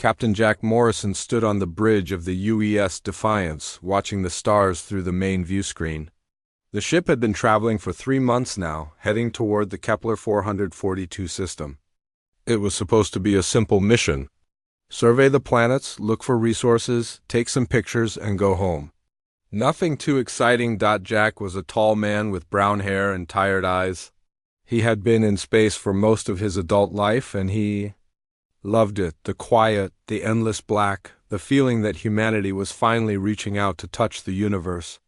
Captain Jack Morrison stood on the bridge of the UES Defiance, watching the stars through the main view screen. The ship had been traveling for 3 months now, heading toward the Kepler 442 system. It was supposed to be a simple mission. Survey the planets, look for resources, take some pictures, and go home. Nothing too exciting. Jack was a tall man with brown hair and tired eyes. He had been in space for most of his adult life, and he loved it, the quiet, the endless black, the feeling that humanity was finally reaching out to touch the universe.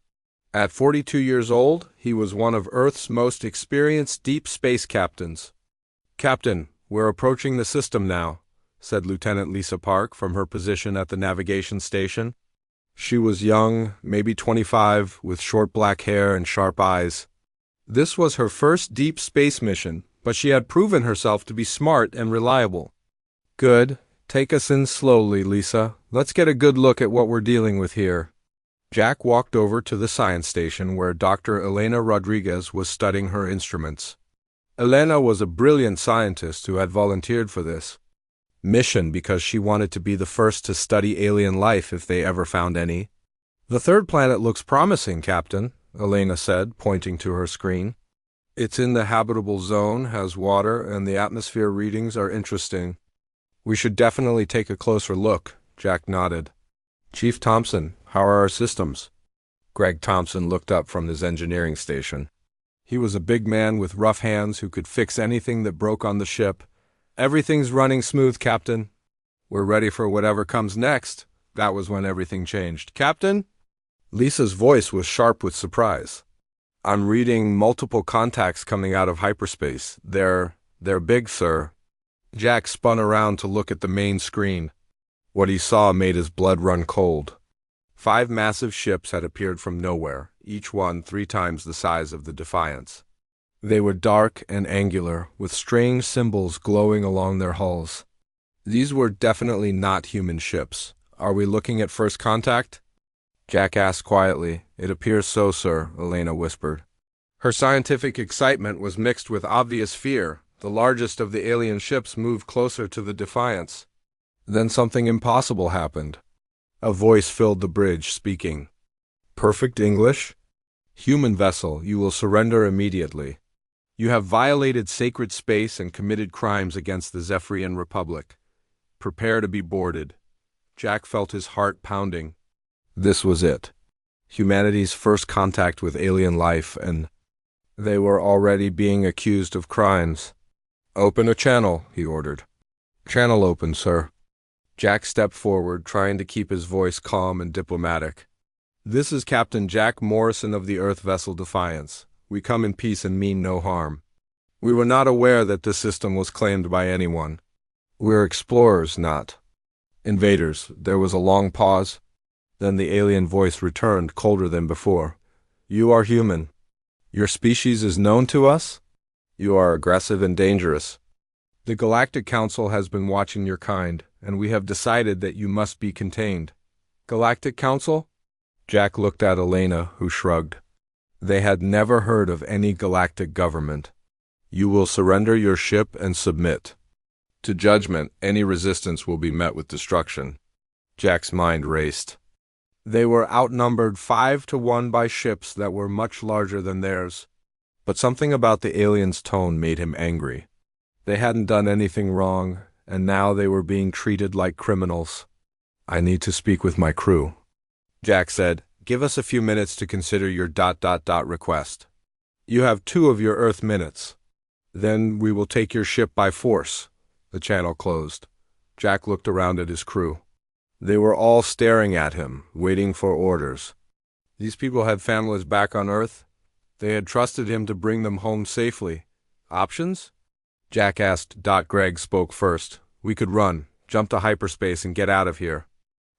At 42 years old, he was one of Earth's most experienced deep space captains. "Captain, we're approaching the system now," said Lieutenant Lisa Park from her position at the navigation station. She was young, maybe 25, with short black hair and sharp eyes. This was her first deep space mission, but she had proven herself to be smart and reliable. "Good. Take us in slowly, Lisa. Let's get a good look at what we're dealing with here." Jack walked over to the science station where Dr. Elena Rodriguez was studying her instruments. Elena was a brilliant scientist who had volunteered for this mission because she wanted to be the first to study alien life if they ever found any. "The third planet looks promising, Captain," Elena said, pointing to her screen. "It's in the habitable zone, has water, and the atmosphere readings are interesting. We should definitely take a closer look," Jack nodded. "Chief Thompson, how are our systems?" Greg Thompson looked up from his engineering station. He was a big man with rough hands who could fix anything that broke on the ship. "Everything's running smooth, Captain. We're ready for whatever comes next." That was when everything changed. "Captain?" Lisa's voice was sharp with surprise. "I'm reading multiple contacts coming out of hyperspace. They're big, sir." Jack spun around to look at the main screen. What he saw made his blood run cold. 5 massive ships had appeared from nowhere, each one 3 times the size of the Defiance. They were dark and angular, with strange symbols glowing along their hulls. These were definitely not human ships. "Are we looking at first contact?" Jack asked quietly. "It appears so, sir," Elena whispered. Her scientific excitement was mixed with obvious fear. The largest of the alien ships moved closer to the Defiance. Then something impossible happened. A voice filled the bridge, speaking. Perfect English? "Human vessel, you will surrender immediately. You have violated sacred space and committed crimes against the Zephyrian Republic. Prepare to be boarded." Jack felt his heart pounding. This was it. Humanity's first contact with alien life, and they were already being accused of crimes. "Open a channel," he ordered. "Channel open, sir." Jack stepped forward, trying to keep his voice calm and diplomatic. "This is Captain Jack Morrison of the Earth vessel Defiance. We come in peace and mean no harm. We were not aware that this system was claimed by anyone. We're explorers, not invaders." There was a long pause. Then the alien voice returned, colder than before. "You are human. Your species is known to us. You are aggressive and dangerous. The Galactic Council has been watching your kind, and we have decided that you must be contained." "Galactic Council?" Jack looked at Elena, who shrugged. They had never heard of any galactic government. "You will surrender your ship and submit. To judgment, any resistance will be met with destruction." Jack's mind raced. They were outnumbered 5-1 by ships that were much larger than theirs. But something about the aliens' tone made him angry. They hadn't done anything wrong, and now they were being treated like criminals. "I need to speak with my crew," Jack said. "Give us a few minutes to consider your ... request. You have 2 of your Earth minutes. Then we will take your ship by force." The channel closed. Jack looked around at his crew. They were all staring at him, waiting for orders. These people had families back on Earth. They had trusted him to bring them home safely. Options? Jack asked. Greg spoke first. "We could run, jump to hyperspace, and get out of here."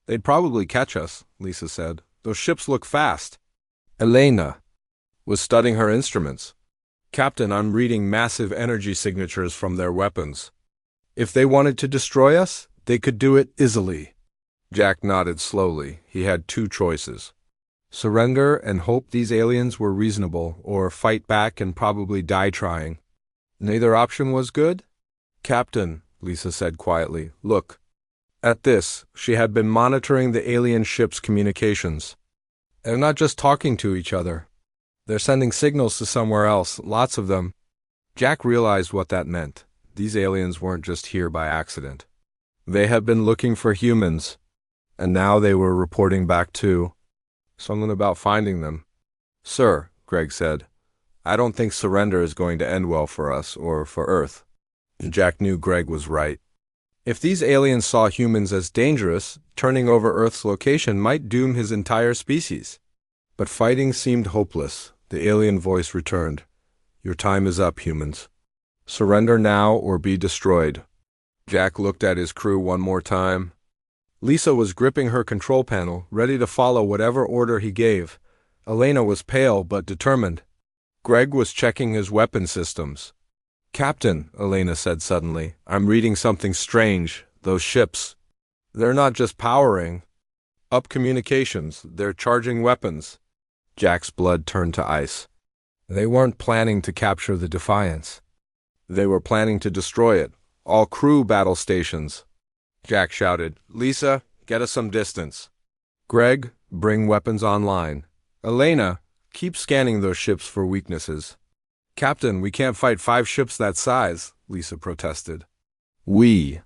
"They'd probably catch us," Lisa said. "Those ships look fast." Elena was studying her instruments. "Captain, I'm reading massive energy signatures from their weapons. If they wanted to destroy us, they could do it easily." Jack nodded slowly. He had 2 choices. Surrender and hope these aliens were reasonable, or fight back and probably die trying. Neither option was good. "Captain," Lisa said quietly, "look." At this, she had been monitoring the alien ship's communications. They're not just talking to each other. They're sending signals to somewhere else, lots of them. Jack realized what that meant. These aliens weren't just here by accident. They had been looking for humans, and now they were reporting back too. Something about finding them. Sir, Greg said, I don't think surrender is going to end well for us or for Earth. Jack knew Greg was right. If these aliens saw humans as dangerous, turning over Earth's location might doom his entire species. But fighting seemed hopeless. The alien voice returned. Your time is up, humans. Surrender now or be destroyed. Jack looked at his crew one more time. Lisa was gripping her control panel, ready to follow whatever order he gave. Elena was pale but determined. Greg was checking his weapon systems. Captain, Elena said suddenly, I'm reading something strange. Those ships. They're not just powering up communications, they're charging weapons. Jack's blood turned to ice. They weren't planning to capture the Defiance. They were planning to destroy it. All crew battle stations. Jack shouted, Lisa, get us some distance. Greg, bring weapons online. Elena, keep scanning those ships for weaknesses. Captain, we can't fight 5 ships that size, Lisa protested. We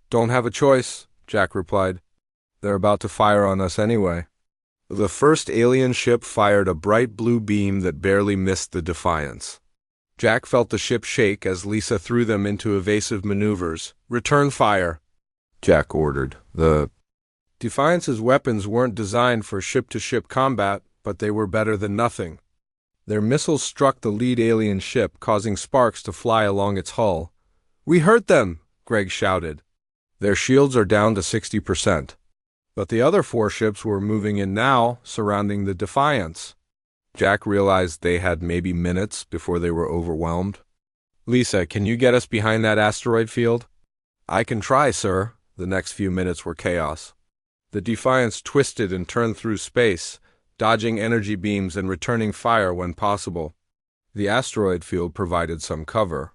don't have a choice, Jack replied. They're about to fire on us anyway. The first alien ship fired a bright blue beam that barely missed the Defiance. Jack felt the ship shake as Lisa threw them into evasive maneuvers. Return fire, Jack ordered. The Defiance's weapons weren't designed for ship-to-ship combat, but they were better than nothing. Their missiles struck the lead alien ship, causing sparks to fly along its hull. We hurt them, Greg shouted. Their shields are down to 60%. But the other 4 ships were moving in now, surrounding the Defiance. Jack realized they had maybe minutes before they were overwhelmed. Lisa, can you get us behind that asteroid field? I can try, sir. The next few minutes were chaos. The Defiance twisted and turned through space, dodging energy beams and returning fire when possible. The asteroid field provided some cover.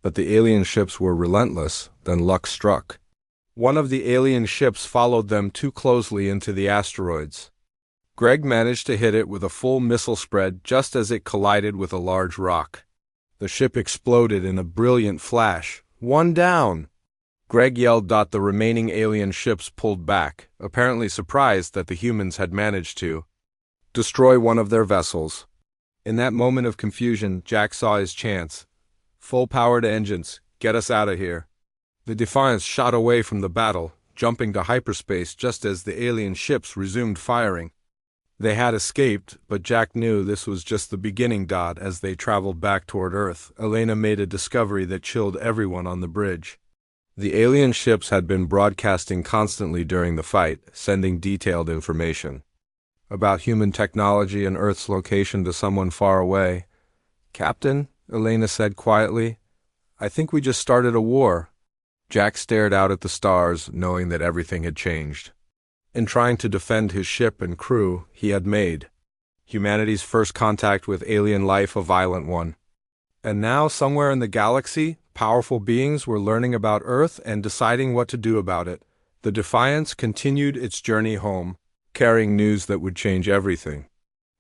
But the alien ships were relentless, then luck struck. One of the alien ships followed them too closely into the asteroids. Greg managed to hit it with a full missile spread just as it collided with a large rock. The ship exploded in a brilliant flash. One down! Greg yelled. The remaining alien ships pulled back, apparently surprised that the humans had managed to destroy one of their vessels. In that moment of confusion, Jack saw his chance. Full power to engines. Get us out of here. The Defiance shot away from the battle, jumping to hyperspace just as the alien ships resumed firing. They had escaped, but Jack knew this was just the beginning. As they traveled back toward Earth, Elena made a discovery that chilled everyone on the bridge. The alien ships had been broadcasting constantly during the fight, sending detailed information about human technology and Earth's location to someone far away. Captain, Elena said quietly, I think we just started a war. Jack stared out at the stars, knowing that everything had changed. In trying to defend his ship and crew, he had made humanity's first contact with alien life a violent one. And now, somewhere in the galaxy, powerful beings were learning about Earth and deciding what to do about it. The Defiance continued its journey home, carrying news that would change everything.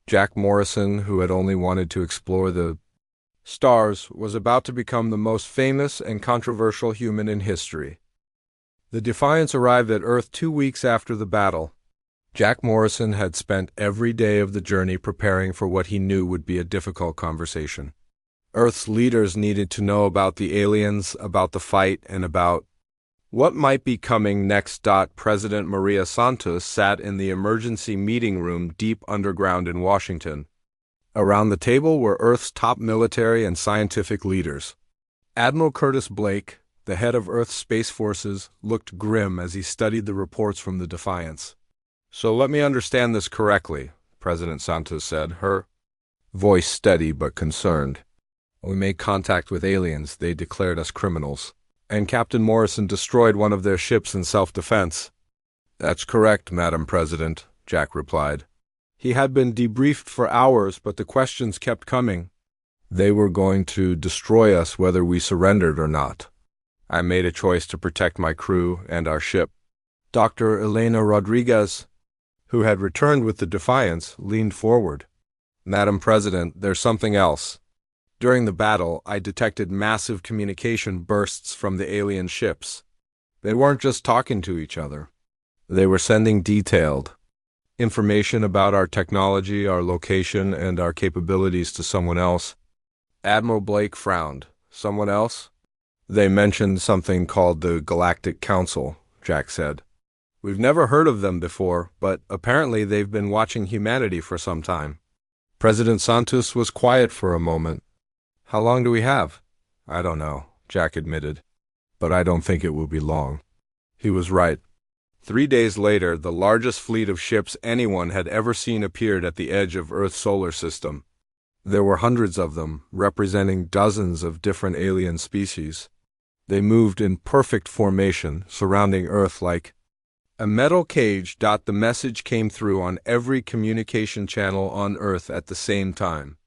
Jack Morrison, who had only wanted to explore the stars, was about to become the most famous and controversial human in history. The Defiance arrived at Earth 2 weeks after the battle. Jack Morrison had spent every day of the journey preparing for what he knew would be a difficult conversation. Earth's leaders needed to know about the aliens, about the fight, and about what might be coming next. President Maria Santos sat in the emergency meeting room deep underground in Washington. Around the table were Earth's top military and scientific leaders. Admiral Curtis Blake, the head of Earth's Space Forces, looked grim as he studied the reports from the Defiance. So let me understand this correctly, President Santos said, her voice steady but concerned. We made contact with aliens. They declared us criminals. And Captain Morrison destroyed one of their ships in self-defense. That's correct, Madam President, Jack replied. He had been debriefed for hours, but the questions kept coming. They were going to destroy us whether we surrendered or not. I made a choice to protect my crew and our ship. Dr. Elena Rodriguez, who had returned with the Defiance, leaned forward. Madam President, there's something else. During the battle, I detected massive communication bursts from the alien ships. They weren't just talking to each other. They were sending detailed information about our technology, our location, and our capabilities to someone else. Admiral Blake frowned. Someone else? They mentioned something called the Galactic Council, Jack said. We've never heard of them before, but apparently they've been watching humanity for some time. President Santos was quiet for a moment. How long do we have? I don't know, Jack admitted. But I don't think it will be long. He was right. 3 days later, the largest fleet of ships anyone had ever seen appeared at the edge of Earth's solar system. There were hundreds of them, representing dozens of different alien species. They moved in perfect formation, surrounding Earth like a metal cage. The message came through on every communication channel on Earth at the same time.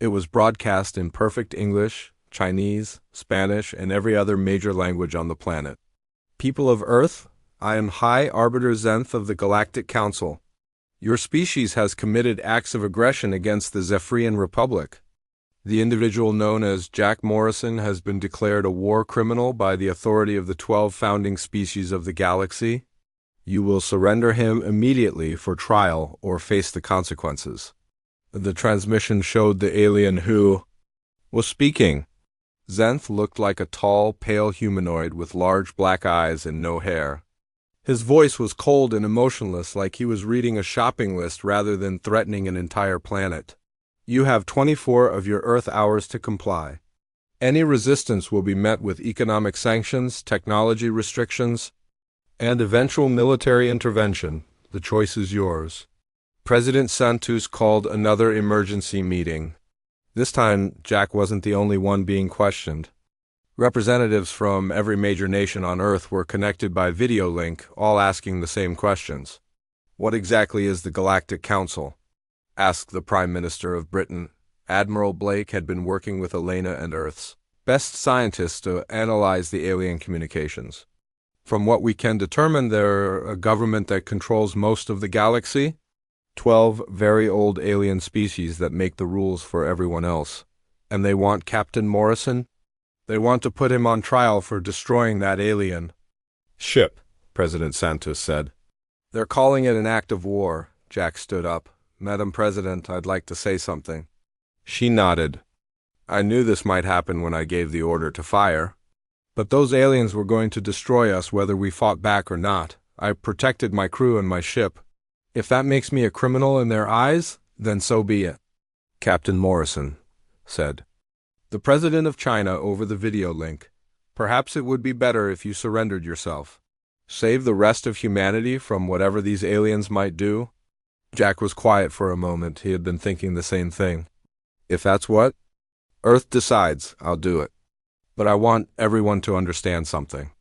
It was broadcast in perfect English, Chinese, Spanish, and every other major language on the planet. People of Earth, I am High Arbiter Zenth of the Galactic Council. Your species has committed acts of aggression against the Zephyrian Republic. The individual known as Jack Morrison has been declared a war criminal by the authority of the 12 founding species of the galaxy. You will surrender him immediately for trial or face the consequences. The transmission showed the alien who was speaking. Zenth looked like a tall, pale humanoid with large black eyes and no hair. His voice was cold and emotionless, like he was reading a shopping list rather than threatening an entire planet. You have 24 of your Earth hours to comply. Any resistance will be met with economic sanctions, technology restrictions, and eventual military intervention. The choice is yours. President Santos called another emergency meeting. This time, Jack wasn't the only one being questioned. Representatives from every major nation on Earth were connected by video link, all asking the same questions. What exactly is the Galactic Council? Asked the Prime Minister of Britain. Admiral Blake had been working with Elena and Earth's best scientists to analyze the alien communications. From what we can determine, they're a government that controls most of the galaxy. 12 very old alien species that make the rules for everyone else. And they want Captain Morrison? They want to put him on trial for destroying that alien ship, President Santos said. They're calling it an act of war. Jack stood up. Madam President, I'd like to say something. She nodded. I knew this might happen when I gave the order to fire. But those aliens were going to destroy us whether we fought back or not. I protected my crew and my ship. If that makes me a criminal in their eyes, then so be it. Captain Morrison said. The President of China over the video link. Perhaps it would be better if you surrendered yourself. Save the rest of humanity from whatever these aliens might do. Jack was quiet for a moment. He had been thinking the same thing. If that's what Earth decides, I'll do it. But I want everyone to understand something.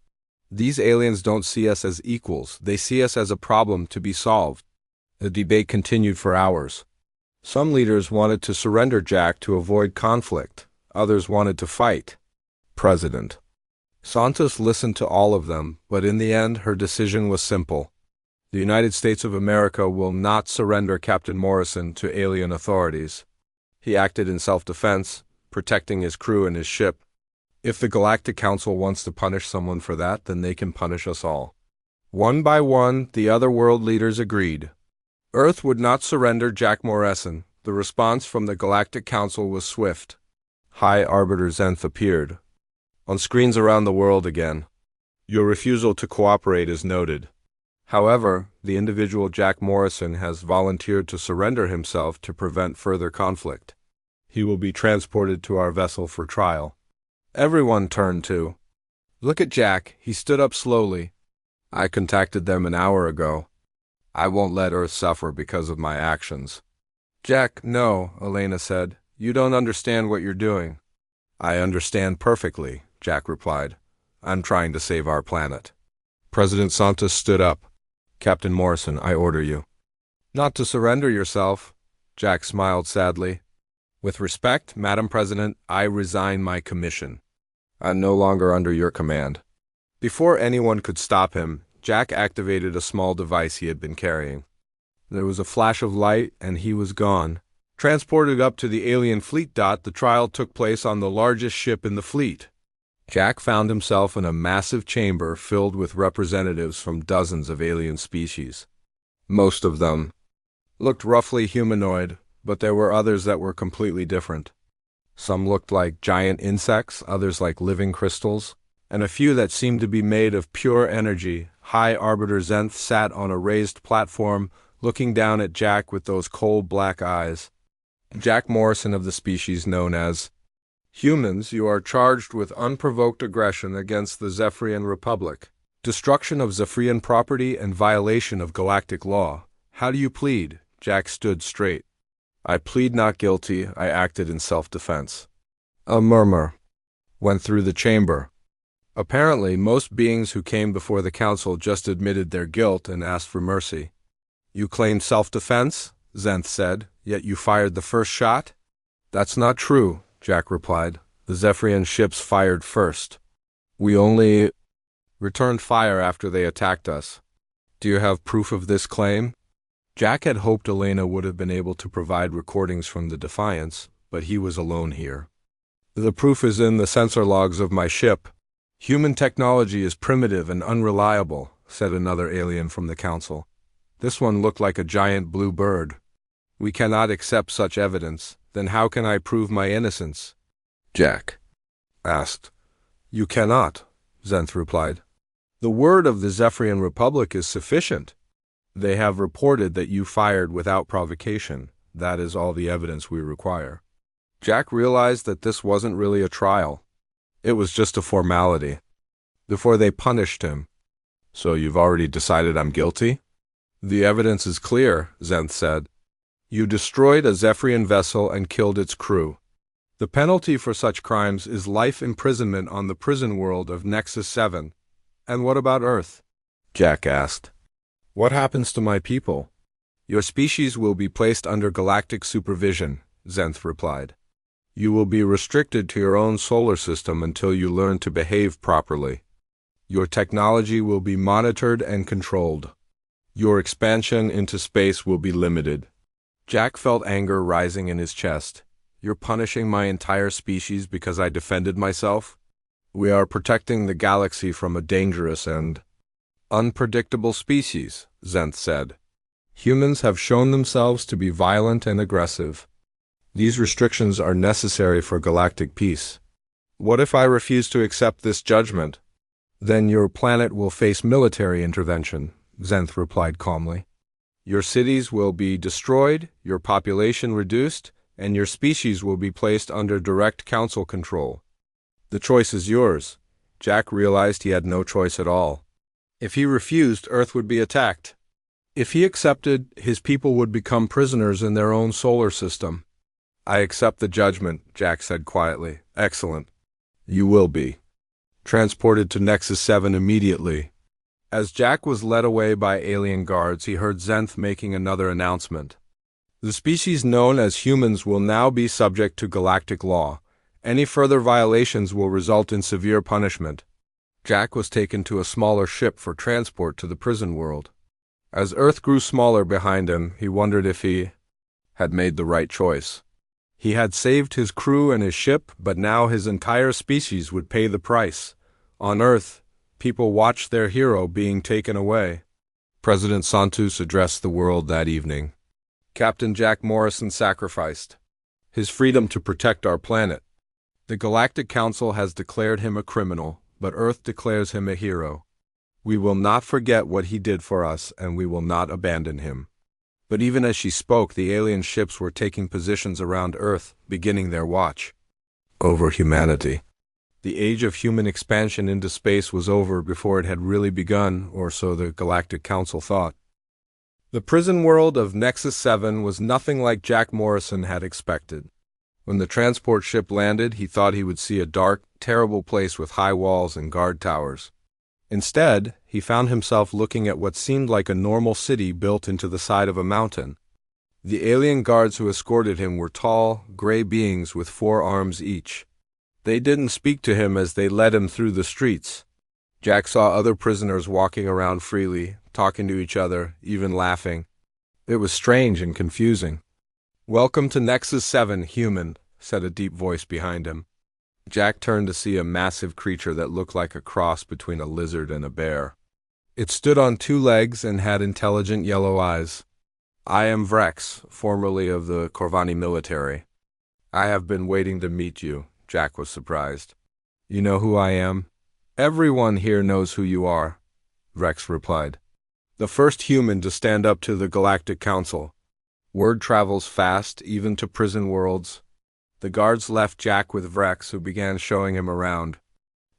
These aliens don't see us as equals. They see us as a problem to be solved. The debate continued for hours. Some leaders wanted to surrender Jack to avoid conflict. Others wanted to fight. President Santos listened to all of them, but in the end, her decision was simple. The United States of America will not surrender Captain Morrison to alien authorities. He acted in self-defense, protecting his crew and his ship. If the Galactic Council wants to punish someone for that, then they can punish us all. One by one, the other world leaders agreed. Earth would not surrender Jack Morrison. The response from the Galactic Council was swift. High Arbiter Zenth appeared. On screens around the world again. Your refusal to cooperate is noted. However, the individual Jack Morrison has volunteered to surrender himself to prevent further conflict. He will be transported to our vessel for trial. Everyone turned to. Look at Jack. He stood up slowly. I contacted them an hour ago. I won't let Earth suffer because of my actions. Jack, no, Elena said. You don't understand what you're doing. I understand perfectly, Jack replied. I'm trying to save our planet. President Santos stood up. Captain Morrison, I order you. Not to surrender yourself, Jack smiled sadly. With respect, Madam President, I resign my commission. I'm no longer under your command. Before anyone could stop him, Jack activated a small device he had been carrying. There was a flash of light, and he was gone. Transported up to the alien fleet. The trial took place on the largest ship in the fleet. Jack found himself in a massive chamber filled with representatives from dozens of alien species. Most of them looked roughly humanoid, but there were others that were completely different. Some looked like giant insects, others like living crystals, and a few that seemed to be made of pure energy. High Arbiter Zenth sat on a raised platform, looking down at Jack with those cold black eyes. Jack Morrison of the species known as humans, you are charged with unprovoked aggression against the Zephyrian Republic, destruction of Zephyrian property, and violation of galactic law. How do you plead? Jack stood straight. I plead not guilty. I acted in self-defense. A murmur went through the chamber. Apparently, most beings who came before the council just admitted their guilt and asked for mercy. You claimed self-defense, Zenth said, yet you fired the first shot? That's not true, Jack replied. The Zephyrian ships fired first. We only returned fire after they attacked us. Do you have proof of this claim? Jack had hoped Elena would have been able to provide recordings from the Defiance, but he was alone here. The proof is in the sensor logs of my ship. Human technology is primitive and unreliable, said another alien from the council. This one looked like a giant blue bird. We cannot accept such evidence. Then how can I prove my innocence? Jack asked. You cannot, Zenth replied. The word of the Zephyrian Republic is sufficient. They have reported that you fired without provocation. That is all the evidence we require. Jack realized that this wasn't really a trial. It was just a formality. Before they punished him. So you've already decided I'm guilty? The evidence is clear, Zenth said. You destroyed a Zephyrian vessel and killed its crew. The penalty for such crimes is life imprisonment on the prison world of Nexus 7. And what about Earth? Jack asked. What happens to my people? Your species will be placed under galactic supervision, Zenth replied. You will be restricted to your own solar system until you learn to behave properly. Your technology will be monitored and controlled. Your expansion into space will be limited. Jack felt anger rising in his chest. You're punishing my entire species because I defended myself? We are protecting the galaxy from a dangerous and unpredictable species, Zenth said. Humans have shown themselves to be violent and aggressive. These restrictions are necessary for galactic peace. What if I refuse to accept this judgment? Then your planet will face military intervention, Zenth replied calmly. Your cities will be destroyed, your population reduced, and your species will be placed under direct council control. The choice is yours. Jack realized he had no choice at all. If he refused, Earth would be attacked. If he accepted, his people would become prisoners in their own solar system. I accept the judgment, Jack said quietly. Excellent. You will be transported to Nexus 7 immediately. As Jack was led away by alien guards, he heard Zenth making another announcement. The species known as humans will now be subject to galactic law. Any further violations will result in severe punishment. Jack was taken to a smaller ship for transport to the prison world. As Earth grew smaller behind him, he wondered if he had made the right choice. He had saved his crew and his ship, but now his entire species would pay the price. On Earth, people watched their hero being taken away. President Santos addressed the world that evening. Captain Jack Morrison sacrificed his freedom to protect our planet. The Galactic Council has declared him a criminal, but Earth declares him a hero. We will not forget what he did for us, and we will not abandon him. But even as she spoke, the alien ships were taking positions around Earth, beginning their watch over humanity. The age of human expansion into space was over before it had really begun, or so the Galactic Council thought. The prison world of Nexus 7 was nothing like Jack Morrison had expected. When the transport ship landed, he thought he would see a dark, terrible place with high walls and guard towers. Instead, he found himself looking at what seemed like a normal city built into the side of a mountain. The alien guards who escorted him were tall, gray beings with 4 arms each. They didn't speak to him as they led him through the streets. Jack saw other prisoners walking around freely, talking to each other, even laughing. It was strange and confusing. "Welcome to Nexus 7, human," said a deep voice behind him. Jack turned to see a massive creature that looked like a cross between a lizard and a bear. It stood on two legs and had intelligent yellow eyes. "I am Vrex, formerly of the Corvani military. I have been waiting to meet you," Jack was surprised. "You know who I am?" "Everyone here knows who you are," Vrex replied. "The first human to stand up to the Galactic Council. Word travels fast, even to prison worlds." The guards left Jack with Vrex, who began showing him around.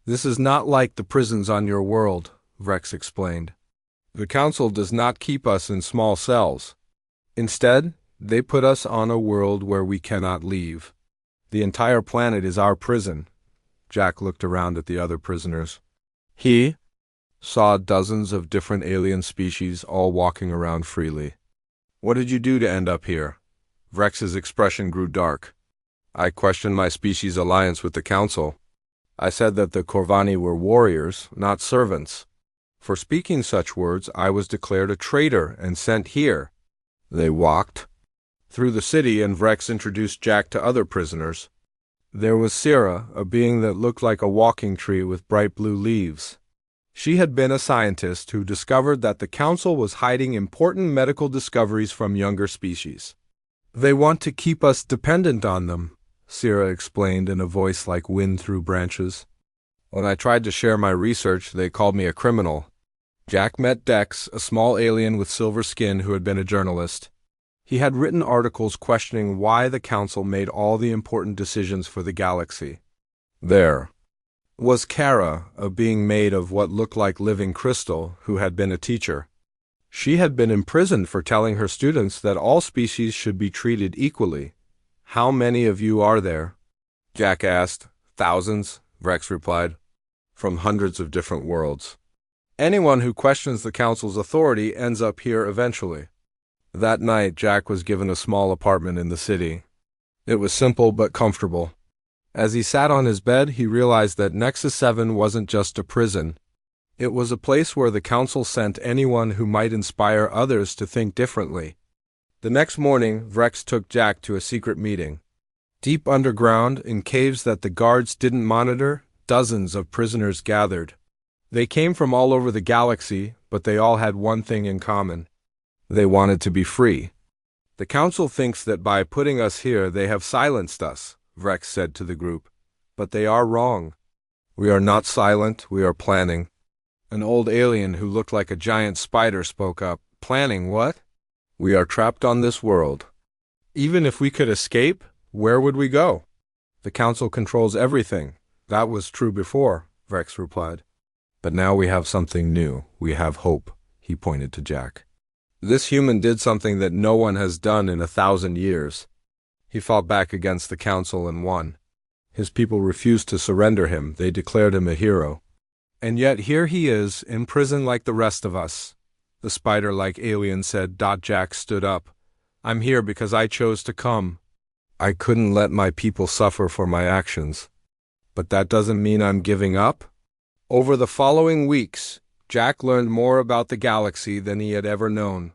"This is not like the prisons on your world," Vrex explained. "The Council does not keep us in small cells. Instead, they put us on a world where we cannot leave. The entire planet is our prison." Jack looked around at the other prisoners. He saw dozens of different alien species all walking around freely. "What did you do to end up here?" Vrex's expression grew dark. "I questioned my species' alliance with the Council. I said that the Corvani were warriors, not servants. For speaking such words, I was declared a traitor and sent here." They walked through the city, and Vrex introduced Jack to other prisoners. There was Sierra, a being that looked like a walking tree with bright blue leaves. She had been a scientist who discovered that the Council was hiding important medical discoveries from younger species. "They want to keep us dependent on them," Sierra explained in a voice like wind through branches. "When I tried to share my research, they called me a criminal." Jack met Dex, a small alien with silver skin who had been a journalist. He had written articles questioning why the Council made all the important decisions for the galaxy. There was Kara, a being made of what looked like living crystal, who had been a teacher. She had been imprisoned for telling her students that all species should be treated equally. "How many of you are there?" Jack asked. "Thousands," Vrex replied, "from hundreds of different worlds. Anyone who questions the Council's authority ends up here eventually." That night, Jack was given a small apartment in the city. It was simple but comfortable. As he sat on his bed, he realized that Nexus 7 wasn't just a prison. It was a place where the Council sent anyone who might inspire others to think differently. The next morning, Vrex took Jack to a secret meeting. Deep underground, in caves that the guards didn't monitor, dozens of prisoners gathered. They came from all over the galaxy, but they all had one thing in common. They wanted to be free. "The Council thinks that by putting us here they have silenced us," Vrex said to the group. "But they are wrong. We are not silent, we are planning." An old alien who looked like a giant spider spoke up. "Planning what?" "We are trapped on this world. Even if we could escape, where would we go?" "The Council controls everything. That was true before," Vrex replied. "But now we have something new. We have hope," he pointed to Jack. "This human did something that no one has done in 1,000 years. He fought back against the Council and won. His people refused to surrender him. They declared him a hero. And yet here he is, in prison like the rest of us," the spider-like alien said. Jack stood up. "I'm here because I chose to come. I couldn't let my people suffer for my actions. But that doesn't mean I'm giving up." Over the following weeks, Jack learned more about the galaxy than he had ever known.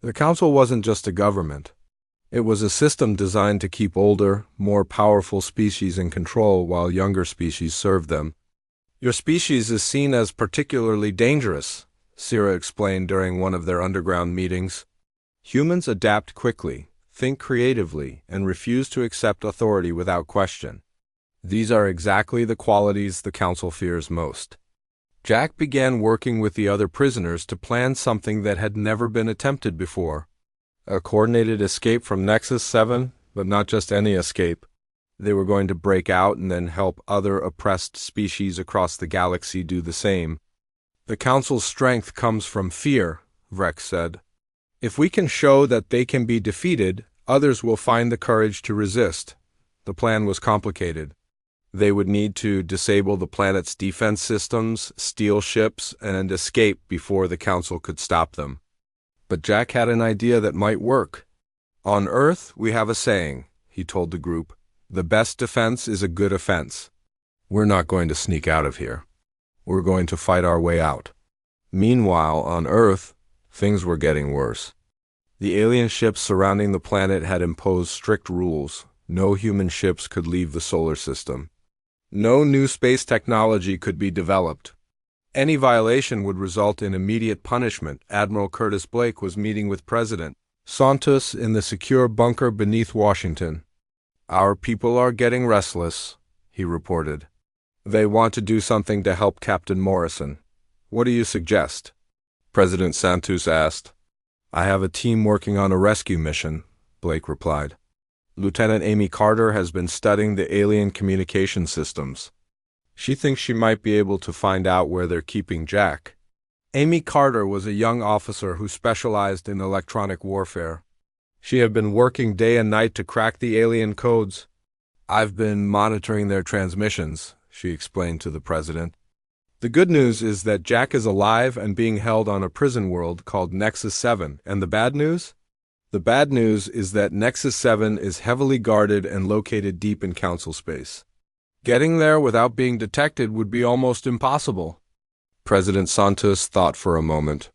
The Council wasn't just a government. It was a system designed to keep older, more powerful species in control while younger species served them. "Your species is seen as particularly dangerous," Sierra explained during one of their underground meetings. "Humans adapt quickly, think creatively, and refuse to accept authority without question. These are exactly the qualities the Council fears most." Jack began working with the other prisoners to plan something that had never been attempted before. A coordinated escape from Nexus 7, but not just any escape. They were going to break out and then help other oppressed species across the galaxy do the same. "The Council's strength comes from fear," Vrex said. "If we can show that they can be defeated, others will find the courage to resist." The plan was complicated. They would need to disable the planet's defense systems, steal ships, and escape before the Council could stop them. But Jack had an idea that might work. "On Earth, we have a saying," he told the group. "The best defense is a good offense." "We're not going to sneak out of here. We're going to fight our way out. Meanwhile, on Earth, things were getting worse. The alien ships surrounding the planet had imposed strict rules. No human ships could leave the solar system. No new space technology could be developed. Any violation would result in immediate punishment. Admiral Curtis Blake was meeting with President Santos in the secure bunker beneath Washington. "Our people are getting restless," he reported. "They want to do something to help Captain Morrison. What do you suggest?" President Santos asked. "I have a team working on a rescue mission," Blake replied. "Lieutenant Amy Carter has been studying the alien communication systems. She thinks she might be able to find out where they're keeping Jack." Amy Carter was a young officer who specialized in electronic warfare. She had been working day and night to crack the alien codes. "I've been monitoring their transmissions," she explained to the president. "The good news is that Jack is alive and being held on a prison world called Nexus 7. And the bad news? The bad news is that Nexus 7 is heavily guarded and located deep in Council space. Getting there without being detected would be almost impossible." President Santos thought for a moment.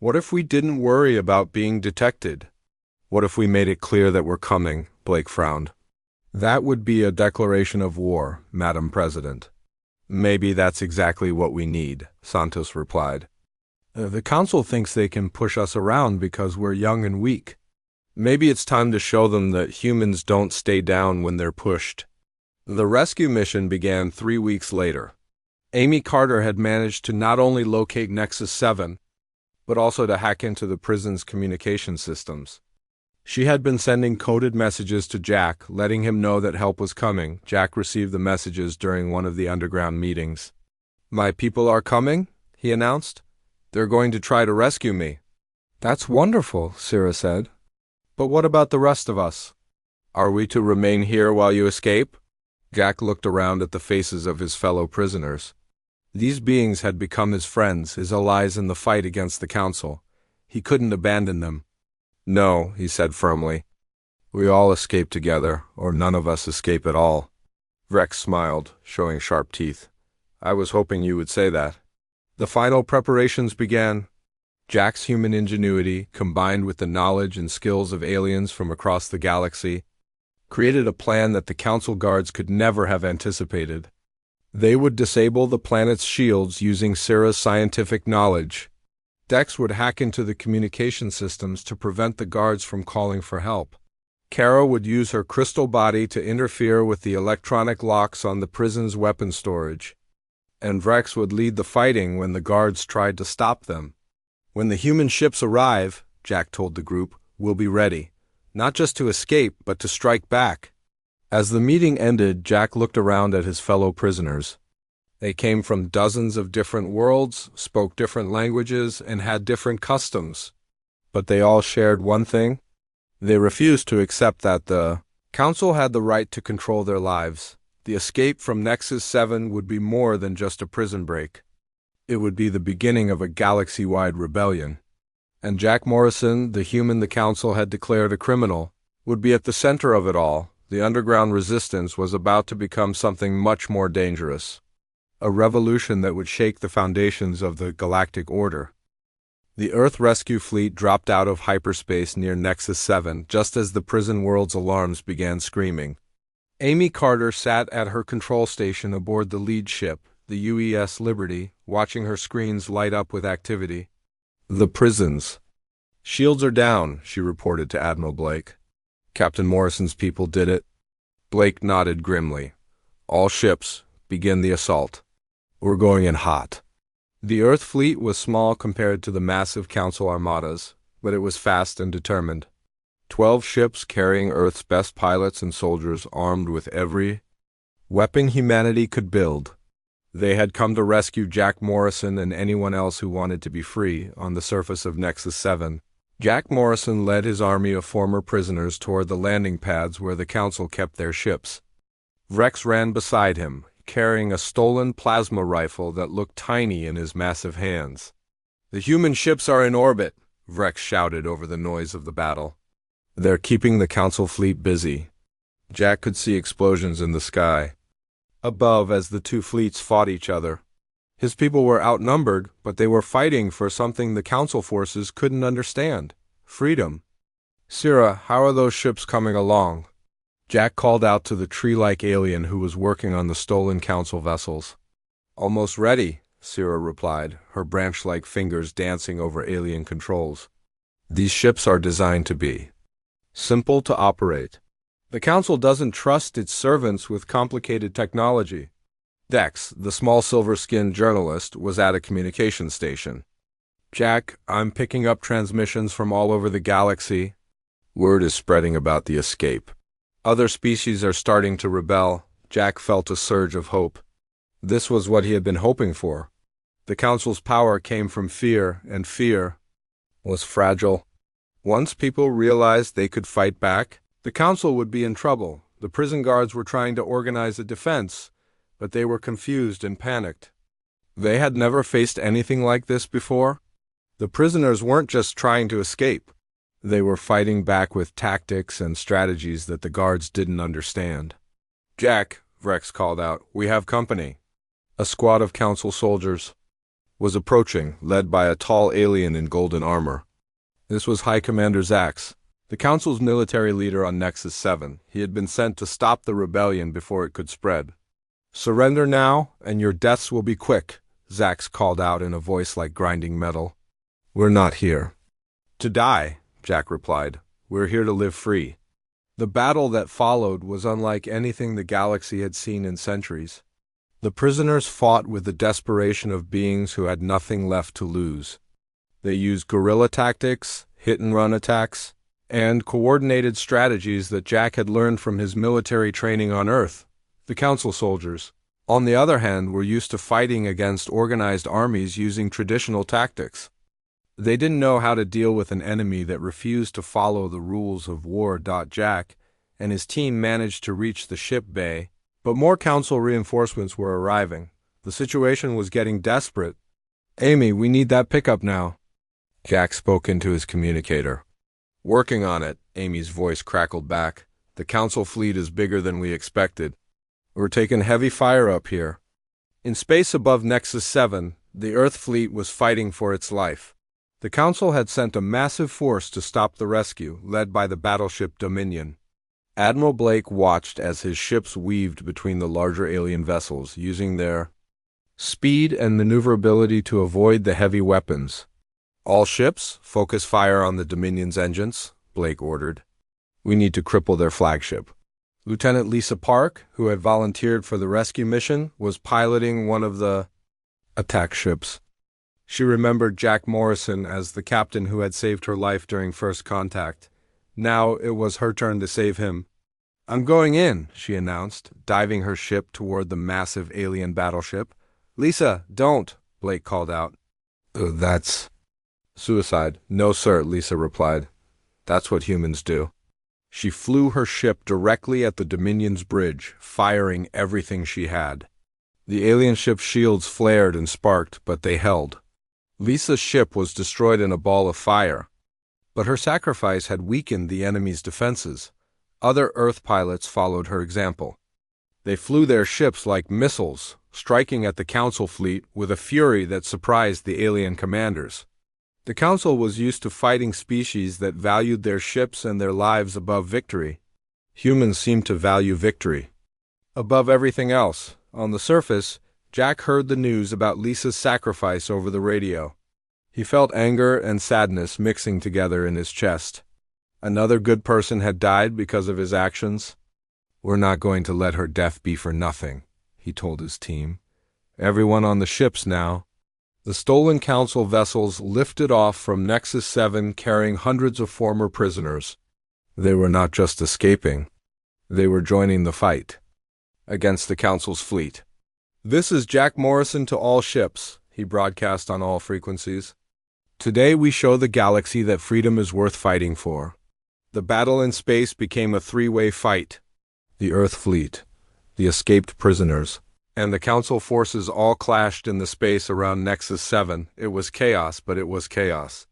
"What if we didn't worry about being detected? What if we made it clear that we're coming?" Blake frowned. "That would be a declaration of war, Madam President." "Maybe that's exactly what we need," Santos replied. The Council thinks they can push us around because we're young and weak. Maybe it's time to show them that humans don't stay down when they're pushed." The rescue mission began 3 weeks later. Amy Carter had managed to not only locate Nexus 7, but also to hack into the prison's communication systems. She had been sending coded messages to Jack, letting him know that help was coming. Jack received the messages during one of the underground meetings. "My people are coming," he announced. "They're going to try to rescue me." "That's wonderful," Sarah said. "But what about the rest of us? Are we to remain here while you escape?" Jack looked around at the faces of his fellow prisoners. These beings had become his friends, his allies in the fight against the Council. He couldn't abandon them. "No," he said firmly. "We all escape together, or none of us escape at all." Rex smiled, showing sharp teeth. "I was hoping you would say that." The final preparations began. Jack's human ingenuity, combined with the knowledge and skills of aliens from across the galaxy, created a plan that the Council guards could never have anticipated. They would disable the planet's shields using Sarah's scientific knowledge. Dex would hack into the communication systems to prevent the guards from calling for help. Kara would use her crystal body to interfere with the electronic locks on the prison's weapon storage. And Rex would lead the fighting when the guards tried to stop them. "When the human ships arrive," Jack told the group, "we'll be ready. Not just to escape, but to strike back." As the meeting ended, Jack looked around at his fellow prisoners. They came from dozens of different worlds, spoke different languages, and had different customs. But they all shared one thing. They refused to accept that the Council had the right to control their lives. The escape from Nexus 7 would be more than just a prison break. It would be the beginning of a galaxy-wide rebellion. And Jack Morrison, the human the Council had declared a criminal, would be at the center of it all. The underground resistance was about to become something much more dangerous. A revolution that would shake the foundations of the galactic order. The Earth rescue fleet dropped out of hyperspace near Nexus 7 just as the prison world's alarms began screaming. Amy Carter sat at her control station aboard the lead ship, the UES Liberty, watching her screens light up with activity. "The prisons. Shields are down," she reported to Admiral Blake. "Captain Morrison's people did it." Blake nodded grimly. "All ships, begin the assault. We're going in hot." The Earth fleet was small compared to the massive Council armadas, but it was fast and determined. 12 ships carrying Earth's best pilots and soldiers armed with every weapon humanity could build. They had come to rescue Jack Morrison and anyone else who wanted to be free on the surface of Nexus 7. Jack Morrison led his army of former prisoners toward the landing pads where the Council kept their ships. Rex ran beside him, carrying a stolen plasma rifle that looked tiny in his massive hands. "The human ships are in orbit," Rex shouted over the noise of the battle. "They're keeping the Council fleet busy." Jack could see explosions in the sky above as the two fleets fought each other. His people were outnumbered, but they were fighting for something the Council forces couldn't understand: freedom. "Sira, how are those ships coming along?" Jack called out to the tree-like alien who was working on the stolen Council vessels. "Almost ready," Sira replied, her branch-like fingers dancing over alien controls. "These ships are designed to be simple to operate. The Council doesn't trust its servants with complicated technology." Dex, the small silver-skinned journalist, was at a communication station. "Jack, I'm picking up transmissions from all over the galaxy. Word is spreading about the escape. Other species are starting to rebel." Jack felt a surge of hope. This was what he had been hoping for. The Council's power came from fear, and fear was fragile. Once people realized they could fight back, the Council would be in trouble. The prison guards were trying to organize a defense, but they were confused and panicked. They had never faced anything like this before. The prisoners weren't just trying to escape. They were fighting back with tactics and strategies that the guards didn't understand. "Jack," Vrex called out, "we have company." A squad of Council soldiers was approaching, led by a tall alien in golden armor. This was High Commander Zax, the Council's military leader on Nexus 7. He had been sent to stop the rebellion before it could spread. "Surrender now, and your deaths will be quick," Zax called out in a voice like grinding metal. "We're not here to die," Jack replied. "We're here to live free." The battle that followed was unlike anything the galaxy had seen in centuries. The prisoners fought with the desperation of beings who had nothing left to lose. They used guerrilla tactics, hit-and-run attacks, and coordinated strategies that Jack had learned from his military training on Earth. The Council soldiers, on the other hand, were used to fighting against organized armies using traditional tactics. They didn't know how to deal with an enemy that refused to follow the rules of war. Jack and his team managed to reach the ship bay, but more Council reinforcements were arriving. The situation was getting desperate. "Amy, we need that pickup now." Jack spoke into his communicator. "Working on it," Amy's voice crackled back. "The Council fleet is bigger than we expected. We're taking heavy fire up here." In space above Nexus 7, the Earth fleet was fighting for its life. The Council had sent a massive force to stop the rescue, led by the battleship Dominion. Admiral Blake watched as his ships weaved between the larger alien vessels, using their speed and maneuverability to avoid the heavy weapons. "All ships, focus fire on the Dominion's engines," Blake ordered. "We need to cripple their flagship." Lieutenant Lisa Park, who had volunteered for the rescue mission, was piloting one of the attack ships. She remembered Jack Morrison as the captain who had saved her life during first contact. Now it was her turn to save him. "I'm going in," she announced, diving her ship toward the massive alien battleship. "Lisa, don't," Blake called out. That's suicide." "No, sir," Lisa replied. "That's what humans do." She flew her ship directly at the Dominion's bridge, firing everything she had. The alien ship's shields flared and sparked, but they held. Lisa's ship was destroyed in a ball of fire, but her sacrifice had weakened the enemy's defenses. Other Earth pilots followed her example. They flew their ships like missiles, striking at the Council fleet with a fury that surprised the alien commanders. The Council was used to fighting species that valued their ships and their lives above victory. Humans seemed to value victory above everything else. On the surface, Jack heard the news about Lisa's sacrifice over the radio. He felt anger and sadness mixing together in his chest. Another good person had died because of his actions. "We're not going to let her death be for nothing," he told his team. "Everyone on the ships now." The stolen Council vessels lifted off from Nexus 7 carrying hundreds of former prisoners. They were not just escaping. They were joining the fight against the Council's fleet. "This is Jack Morrison to all ships," he broadcast on all frequencies. "Today we show the galaxy that freedom is worth fighting for." The battle in space became a three-way fight. The Earth fleet, the escaped prisoners, and the Council forces all clashed in the space around Nexus 7. It was chaos, but it was chaos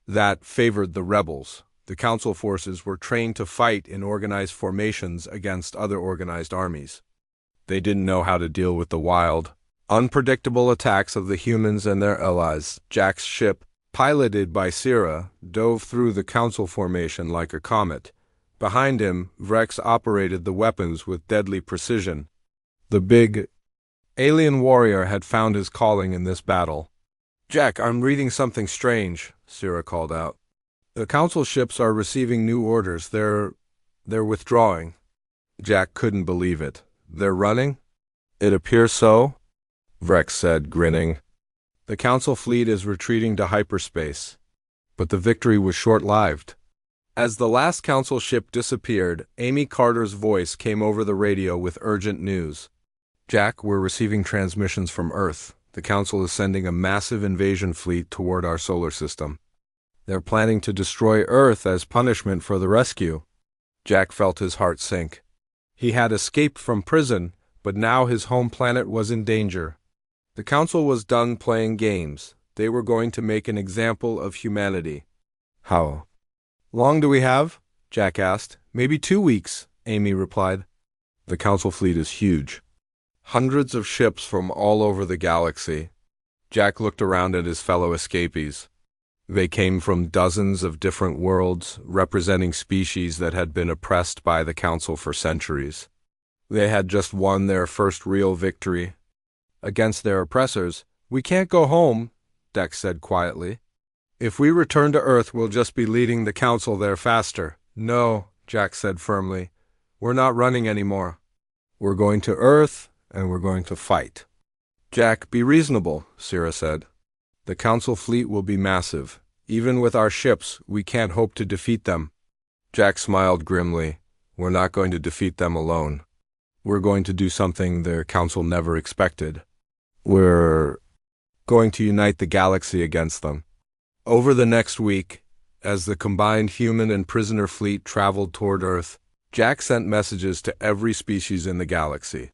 that favored the rebels. The Council forces were trained to fight in organized formations against other organized armies. They didn't know how to deal with the wild, Unpredictable attacks of the humans and their allies. Jack's ship, piloted by Sierra, dove through the council formation like a comet. Behind him, Vrex operated the weapons with deadly precision. The big alien warrior had found his calling in this battle. "Jack, I'm reading something strange," Sierra called out. "The council ships are receiving new orders. They're withdrawing." Jack couldn't believe it. "They're running?" "It appears so," Vrex said, grinning. "The council fleet is retreating to hyperspace." But the victory was short-lived. As the last council ship disappeared, Amy Carter's voice came over the radio with urgent news. "Jack, we're receiving transmissions from Earth. The council is sending a massive invasion fleet toward our solar system. They're planning to destroy Earth as punishment for the rescue." Jack felt his heart sink. He had escaped from prison, but now his home planet was in danger. The council was done playing games. They were going to make an example of humanity. "How long do we have?" Jack asked. "Maybe 2 weeks," Amy replied. "The council fleet is huge. Hundreds of ships from all over the galaxy." Jack looked around at his fellow escapees. They came from dozens of different worlds, representing species that had been oppressed by the council for centuries. They had just won their first real victory against their oppressors. "We can't go home," Dex said quietly. "If we return to Earth, we'll just be leading the council there faster." "No," Jack said firmly. "We're not running anymore. We're going to Earth, and we're going to fight." "Jack, be reasonable," Sierra said. "The council fleet will be massive. Even with our ships, we can't hope to defeat them." Jack smiled grimly. "We're not going to defeat them alone. We're going to do something the council never expected. We're going to unite the galaxy against them." Over the next week, as the combined human and prisoner fleet traveled toward Earth, Jack sent messages to every species in the galaxy.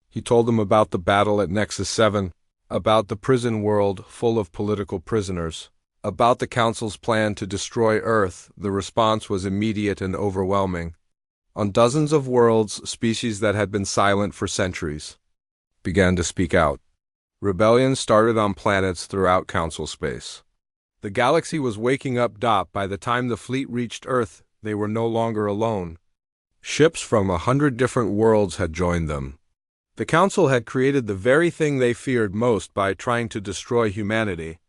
He told them about the battle at Nexus 7, about the prison world full of political prisoners, about the council's plan to destroy Earth. The response was immediate and overwhelming. On dozens of worlds, species that had been silent for centuries began to speak out. Rebellion started on planets throughout council space. The galaxy was waking up. By the time the fleet reached Earth, they were no longer alone. Ships from 100 different worlds had joined them. The council had created the very thing they feared most by trying to destroy humanity.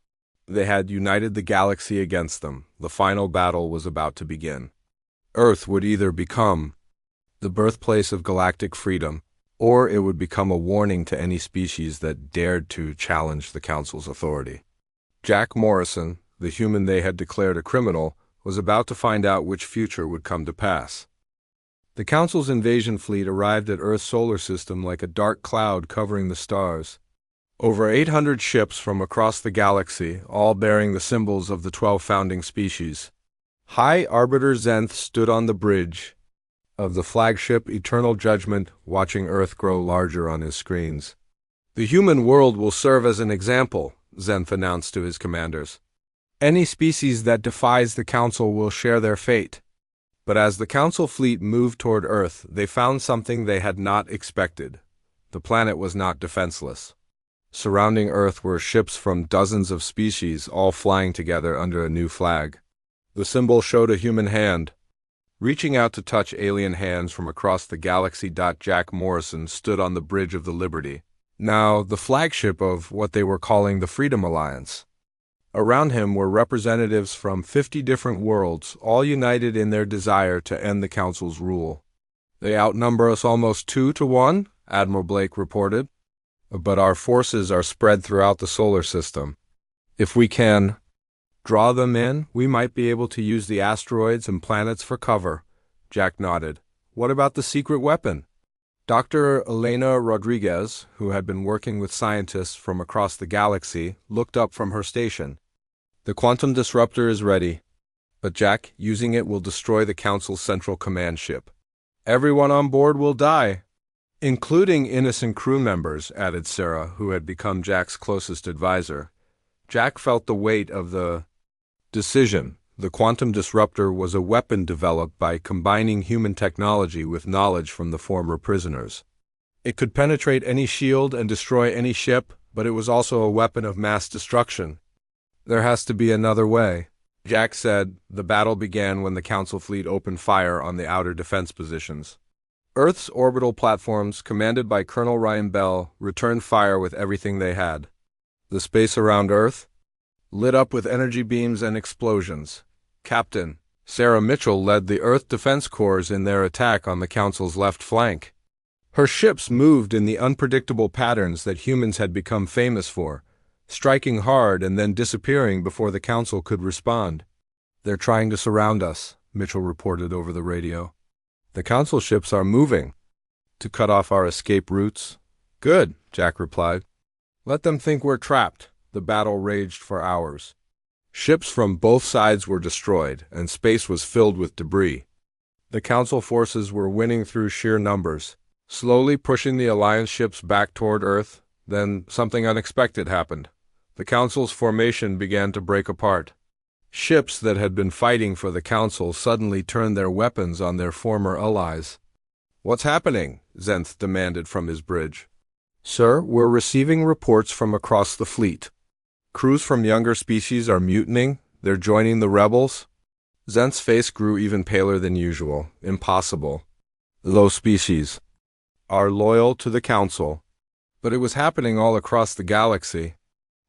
They had united the galaxy against them. The final battle was about to begin. Earth would either become the birthplace of galactic freedom, or it would become a warning to any species that dared to challenge the council's authority. Jack Morrison, the human they had declared a criminal, was about to find out which future would come to pass. The council's invasion fleet arrived at Earth's solar system like a dark cloud covering the stars. Over 800 ships from across the galaxy, all bearing the symbols of the 12 founding species. High Arbiter Zenth stood on the bridge of the flagship Eternal Judgment, watching Earth grow larger on his screens. "The human world will serve as an example," Zenth announced to his commanders. "Any species that defies the council will share their fate." But as the council fleet moved toward Earth, they found something they had not expected. The planet was not defenseless. Surrounding Earth were ships from dozens of species, all flying together under a new flag. The symbol showed a human hand, reaching out to touch alien hands from across the galaxy. Jack Morrison stood on the bridge of the Liberty, now the flagship of what they were calling the Freedom Alliance. Around him were representatives from 50 different worlds, all united in their desire to end the council's rule. "They outnumber us almost 2-1, Admiral Blake reported. "But our forces are spread throughout the solar system. If we can draw them in, we might be able to use the asteroids and planets for cover." Jack nodded. "What about the secret weapon?" Dr. Elena Rodriguez, who had been working with scientists from across the galaxy, looked up from her station. "The quantum disruptor is ready. But Jack, using it will destroy the council's central command ship. Everyone on board will die, including innocent crew members," added Sarah, who had become Jack's closest advisor. Jack felt the weight of the decision. The quantum disruptor was a weapon developed by combining human technology with knowledge from the former prisoners. It could penetrate any shield and destroy any ship, but it was also a weapon of mass destruction. There has to be another way, Jack said. The battle began when the Council fleet opened fire on the outer defense positions. Earth's orbital platforms, commanded by Colonel Ryan Bell, returned fire with everything they had. The space around Earth lit up with energy beams and explosions. Captain Sarah Mitchell led the Earth Defense Corps in their attack on the Council's left flank. Her ships moved in the unpredictable patterns that humans had become famous for, striking hard and then disappearing before the Council could respond. "They're trying to surround us," Mitchell reported over the radio. "The Council ships are moving to cut off our escape routes." "Good," Jack replied. "Let them think we're trapped." The battle raged for hours. Ships from both sides were destroyed, and space was filled with debris. The Council forces were winning through sheer numbers, slowly pushing the Alliance ships back toward Earth. Then something unexpected happened. The Council's formation began to break apart. Ships that had been fighting for the Council suddenly turned their weapons on their former allies. "What's happening?" Zenth demanded from his bridge. "Sir, we're receiving reports from across the fleet. Crews from younger species are mutinying. They're joining the rebels." Zenth's face grew even paler than usual. "Impossible. Those species are loyal to the Council." But it was happening all across the galaxy.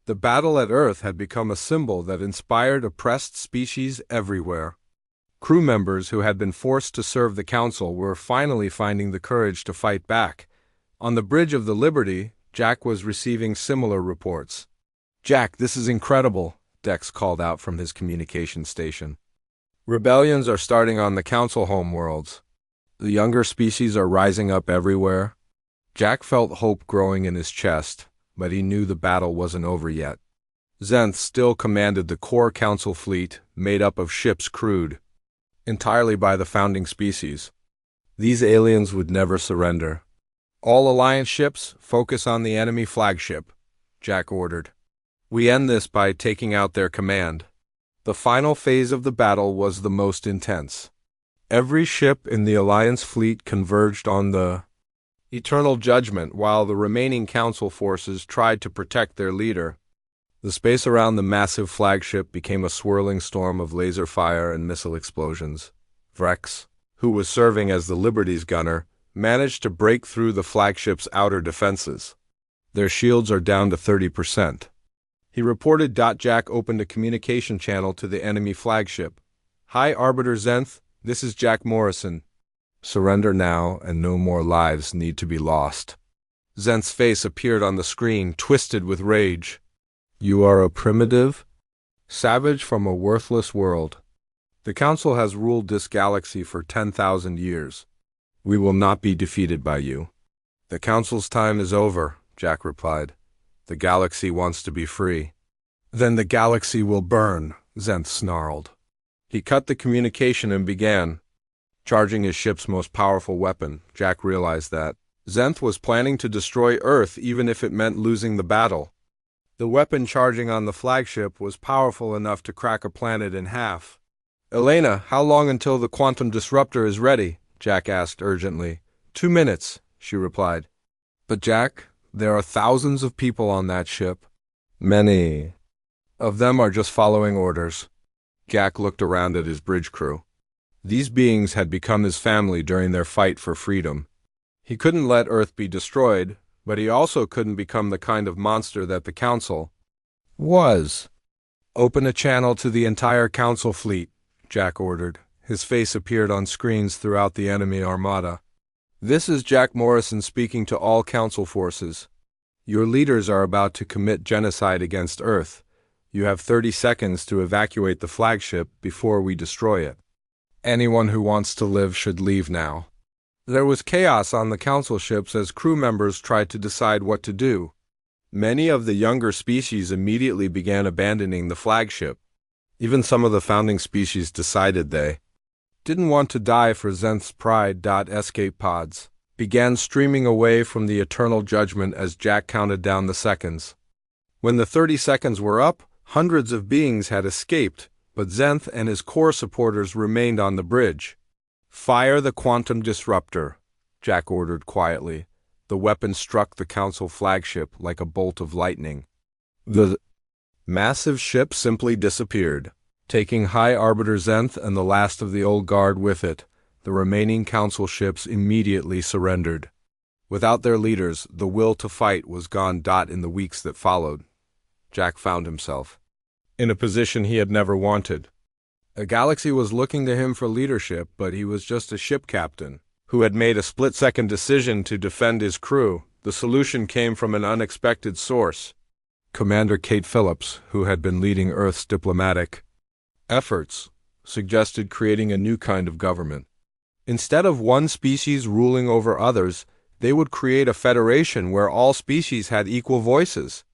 The battle at Earth had become a symbol that inspired oppressed species everywhere. Crew members who had been forced to serve the Council were finally finding the courage to fight back. On the bridge of the Liberty, Jack was receiving similar reports. "Jack, this is incredible," Dex called out from his communication station. "Rebellions are starting on the Council homeworlds. The younger species are rising up everywhere." Jack felt hope growing in his chest, but he knew the battle wasn't over yet. Zenth still commanded the core Council fleet, made up of ships crewed entirely by the founding species. These aliens would never surrender. "All Alliance ships, focus on the enemy flagship," Jack ordered. "We end this by taking out their command." The final phase of the battle was the most intense. Every ship in the Alliance fleet converged on the Eternal Judgment, while the remaining Council forces tried to protect their leader. The space around the massive flagship became a swirling storm of laser fire and missile explosions. Vrex, who was serving as the Liberty's gunner, managed to break through the flagship's outer defenses. "Their shields are down to 30%. He reported. Jack opened a communication channel to the enemy flagship. "Hi, Arbiter Zenth. This is Jack Morrison. Surrender now, and no more lives need to be lost." Zenth's face appeared on the screen, twisted with rage. "You are a primitive savage from a worthless world. The Council has ruled this galaxy for 10,000 years. We will not be defeated by you." "The Council's time is over," Jack replied. "The galaxy wants to be free." "Then the galaxy will burn," Zenth snarled. He cut the communication and began charging his ship's most powerful weapon. Jack realized that Zenth was planning to destroy Earth even if it meant losing the battle. The weapon charging on the flagship was powerful enough to crack a planet in half. "Elena, how long until the quantum disruptor is ready?" Jack asked urgently. 2 minutes, she replied. "But Jack, there are thousands of people on that ship. Many of them are just following orders." Jack looked around at his bridge crew. These beings had become his family during their fight for freedom. He couldn't let Earth be destroyed, but he also couldn't become the kind of monster that the Council was. "Open a channel to the entire Council fleet," Jack ordered. His face appeared on screens throughout the enemy armada. "This is Jack Morrison speaking to all Council forces. Your leaders are about to commit genocide against Earth. You have 30 seconds to evacuate the flagship before we destroy it. Anyone who wants to live should leave now." There was chaos on the Council ships as crew members tried to decide what to do. Many of the younger species immediately began abandoning the flagship. Even some of the founding species decided they didn't want to die for Zenth's pride. Escape pods began streaming away from the Eternal Judgment as Jack counted down the seconds. When the 30 seconds were up, hundreds of beings had escaped, but Zenth and his core supporters remained on the bridge. "Fire the quantum disruptor," Jack ordered quietly. the weapon struck the Council flagship like a bolt of lightning. The massive ship simply disappeared, taking High Arbiter Zenth and the last of the old guard with it. The remaining Council ships immediately surrendered. Without their leaders, the will to fight was gone. In the weeks that followed, Jack found himself in a position he had never wanted. A galaxy was looking to him for leadership, but he was just a ship captain who had made a split-second decision to defend his crew. The solution came from an unexpected source. Commander Kate Phillips, who had been leading Earth's diplomatic efforts, suggested creating a new kind of government. Instead of one species ruling over others, they would create a federation where all species had equal voices.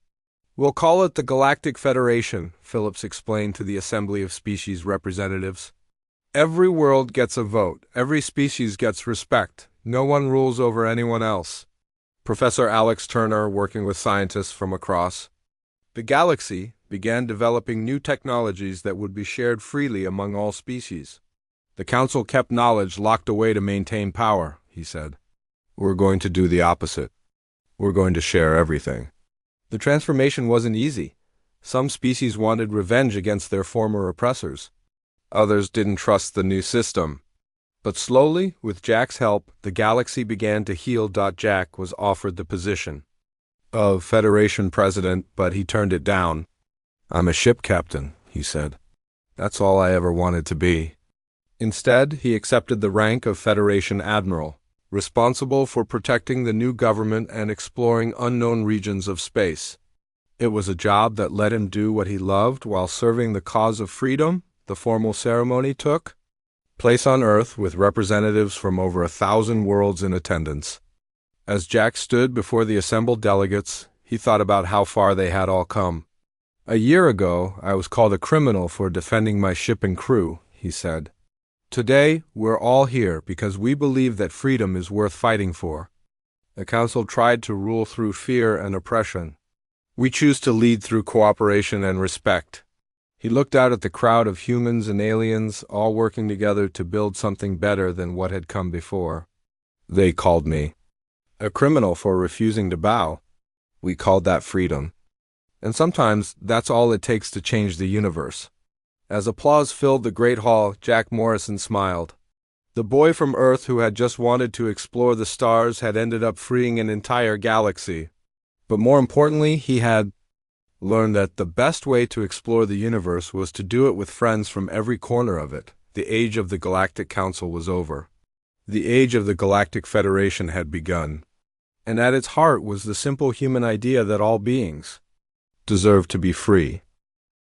"We'll call it the Galactic Federation," Phillips explained to the Assembly of Species Representatives. "Every world gets a vote, every species gets respect, no one rules over anyone else." Professor Alex Turner, working with scientists from across the galaxy, began developing new technologies that would be shared freely among all species. "The Council kept knowledge locked away to maintain power," he said. "We're going to do the opposite. We're going to share everything." The transformation wasn't easy. Some species wanted revenge against their former oppressors. Others didn't trust the new system. But slowly, with Jack's help, the galaxy began to heal. Jack was offered the position of Federation President, but he turned it down. "I'm a ship captain," he said. "That's all I ever wanted to be." Instead, he accepted the rank of Federation Admiral, responsible for protecting the new government and exploring unknown regions of space. It was a job that let him do what he loved while serving the cause of freedom. The formal ceremony took place on Earth with representatives from over 1,000 worlds in attendance. As Jack stood before the assembled delegates, he thought about how far they had all come. "A year ago, I was called a criminal for defending my ship and crew," he said. "Today, we're all here because we believe that freedom is worth fighting for. The Council tried to rule through fear and oppression. We choose to lead through cooperation and respect." He looked out at the crowd of humans and aliens, all working together to build something better than what had come before. "They called me a criminal for refusing to bow. We called that freedom. And sometimes that's all it takes to change the universe." As applause filled the great hall, Jack Morrison smiled. The boy from Earth who had just wanted to explore the stars had ended up freeing an entire galaxy. But more importantly, he had learned that the best way to explore the universe was to do it with friends from every corner of it. The age of the Galactic Council was over. The age of the Galactic Federation had begun. And at its heart was the simple human idea that all beings deserve to be free.